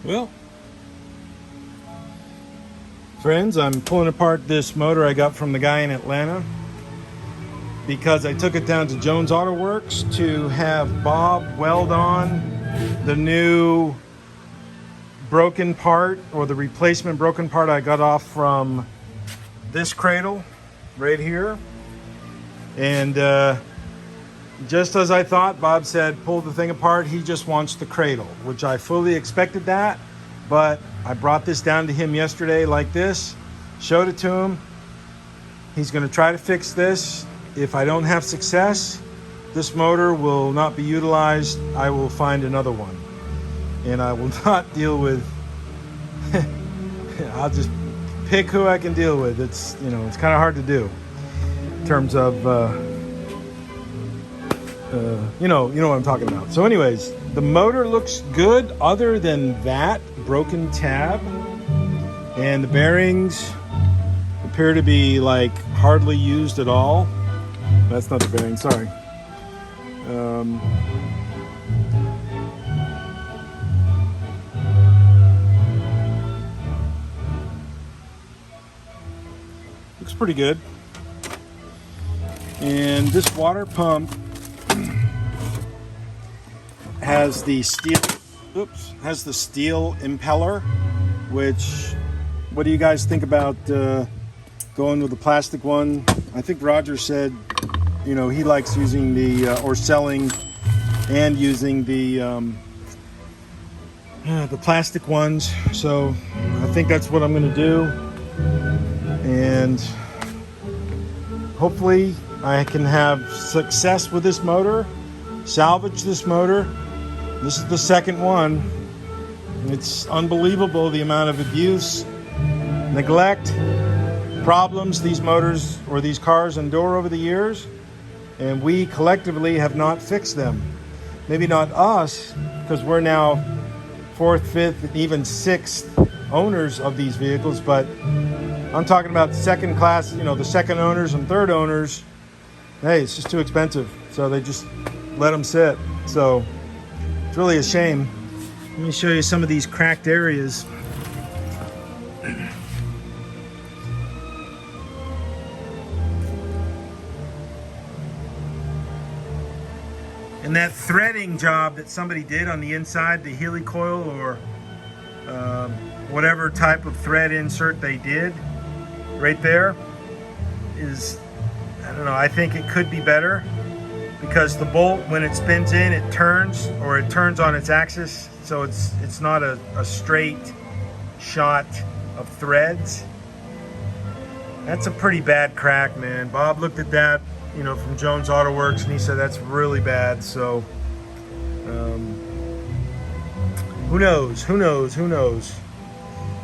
Well, friends, I'm pulling apart this motor I got from the guy in Atlanta because I took it down to Jones Auto Works to have Bob weld on the new broken part, or the replacement broken part I got off from this cradle right here. And just as I thought, Bob said, pull the thing apart. He just wants the cradle, which I fully expected that. But I brought this down to him yesterday like this, showed it to him. He's going to try to fix this. If I don't have success, this motor will not be utilized. I will find another one. And I will not deal with, I'll just pick who I can deal with. It's, you know, it's kind of hard to do in terms of, you know what I'm talking about. So anyways, the motor looks good other than that broken tab, and the bearings appear to be like hardly used at all. That's not the bearing, sorry. Looks pretty good. And this water pump has the steel, has the steel impeller, which, what do you guys think about going with the plastic one? I think Roger said, you know, he likes using the, or selling and using the plastic ones. So I think that's what I'm going to do. And hopefully I can have success with this motor, salvage this motor. This is the second one. It's unbelievable the amount of abuse, neglect, problems these motors or these cars endure over the years, and we collectively have not fixed them. Maybe not us, because we're now 4th, 5th, and even 6th owners of these vehicles, but I'm talking about second class, you know, the second owners and third owners. Hey, it's just too expensive, so they just let them sit. So it's really a shame. Let me show you some of these cracked areas. And that threading job that somebody did on the inside, the helicoil or whatever type of thread insert they did right there is, I don't know, I think it could be better, because the bolt, when it spins in, it turns, or it turns on its axis, so it's not a straight shot of threads. That's a pretty bad crack, man. Bob looked at that, you know, from Jones Auto Works, and he said that's really bad. So who knows.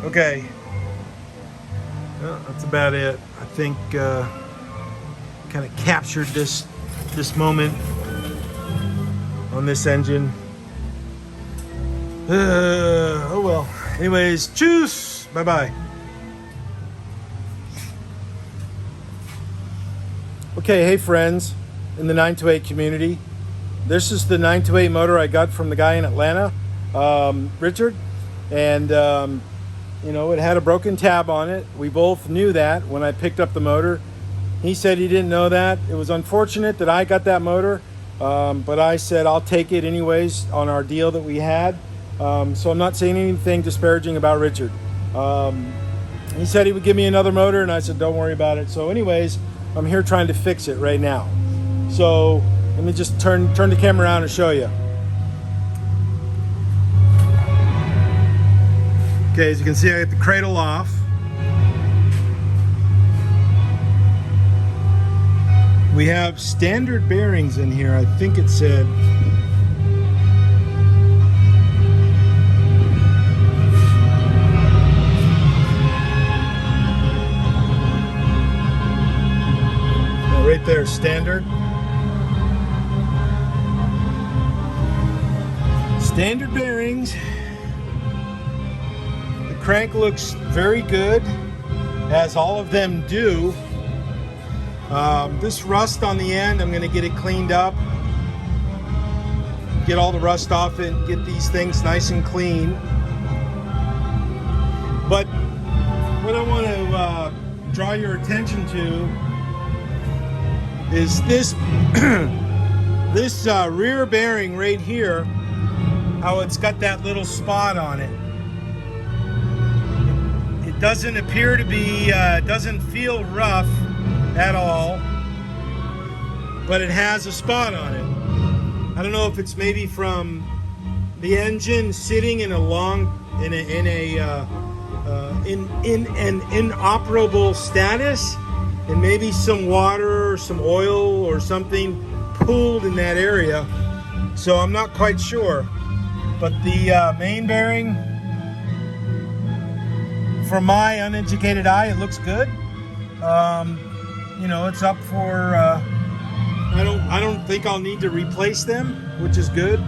Okay, well, that's about it. I think kind of captured this moment on this engine. Oh well. Anyways, tschüss. Bye-bye. Okay, hey friends in the 928 community. This is the 928 motor I got from the guy in Atlanta, Richard. And, you know, it had a broken tab on it. We both knew that when I picked up the motor. He said he didn't know that. It was unfortunate that I got that motor, but I said I'll take it anyways on our deal that we had. So I'm not saying anything disparaging about Richard. He said he would give me another motor, and I said don't worry about it. So anyways, I'm here trying to fix it right now. So let me just turn the camera around and show you. Okay, as you can see, I got the cradle off. We have standard bearings in here. I think it said. Right there, standard. Standard bearings. The crank looks very good, as all of them do. This rust on the end, I'm going to get it cleaned up, get all the rust off it, and get these things nice and clean. But what I want to draw your attention to is this this rear bearing right here, how it's got that little spot on it. It doesn't appear to be, doesn't feel rough at all, but it has a spot on it. I don't know if it's maybe from the engine sitting in a long, in an inoperable status, and maybe some water or some oil or something pooled in that area. So I'm not quite sure, but the main bearing, from my uneducated eye, it looks good. You know, it's up for, I don't think I'll need to replace them, which is good.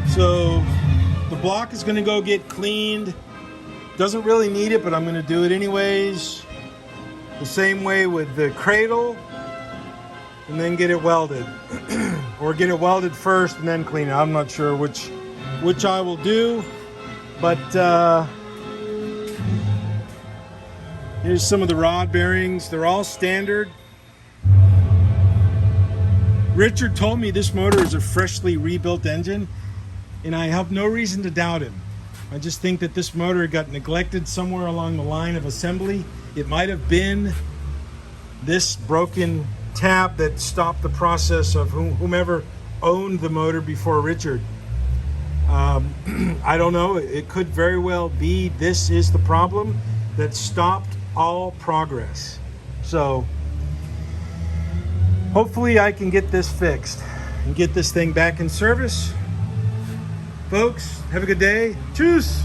So the block is going to go get cleaned. Doesn't really need it, but I'm going to do it anyways. The same way with the cradle, and then get it welded. Or get it welded first and then clean it. I'm not sure which I will do, but here's some of the rod bearings. They're all standard. Richard told me this motor is a freshly rebuilt engine, and I have no reason to doubt him. I just think that this motor got neglected somewhere along the line of assembly. It might have been this broken tab that stopped the process of whomever owned the motor before Richard. I don't know. It could very well be this is the problem that stopped all progress. So hopefully I can get this fixed and get this thing back in service. Folks, have a good day. Tschüss.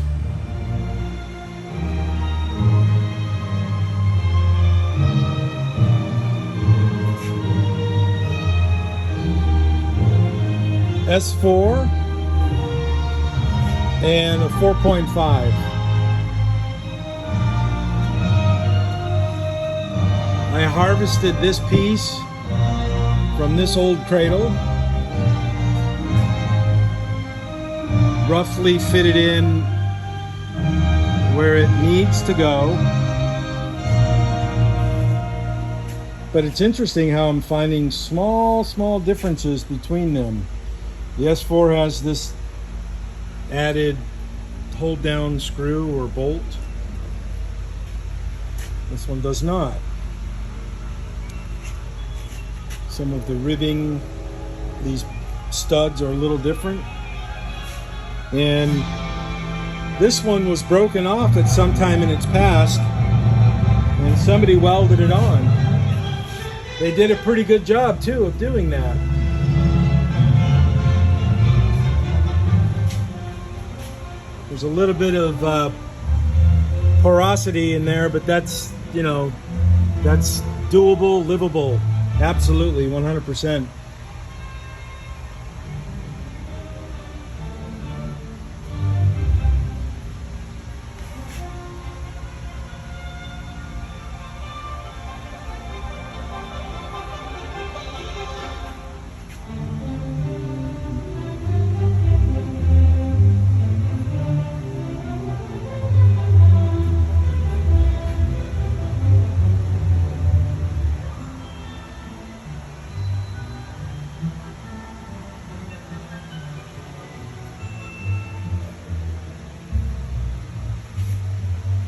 S4 and a 4.5. I harvested this piece from this old cradle, roughly fitted in where it needs to go. But it's interesting how I'm finding small differences between them. The S4 has this added hold down screw or bolt. This one does not. Some of the ribbing, these studs are a little different. And this one was broken off at some time in its past, and somebody welded it on. They did a pretty good job too of doing that. There's a little bit of porosity in there, but that's, you know, that's doable, livable. Absolutely, 100%.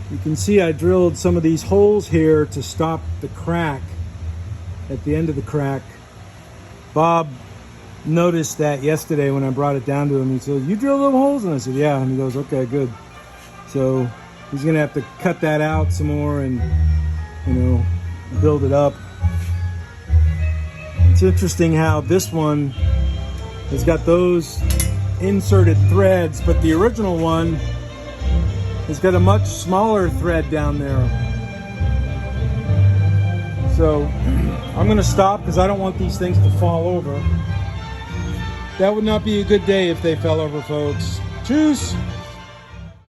You can see I drilled some of these holes here to stop the crack at the end of the crack. Bob noticed that yesterday when I brought it down to him. He said, "You drilled those holes?" And I said, "Yeah." And he goes, "Okay, good." So he's gonna have to cut that out some more and, you know, build it up. It's interesting how this one has got those inserted threads, but the original one has got a much smaller thread down there. So I'm gonna stop because I don't want these things to fall over. That would not be a good day if they fell over, folks. Tschüss.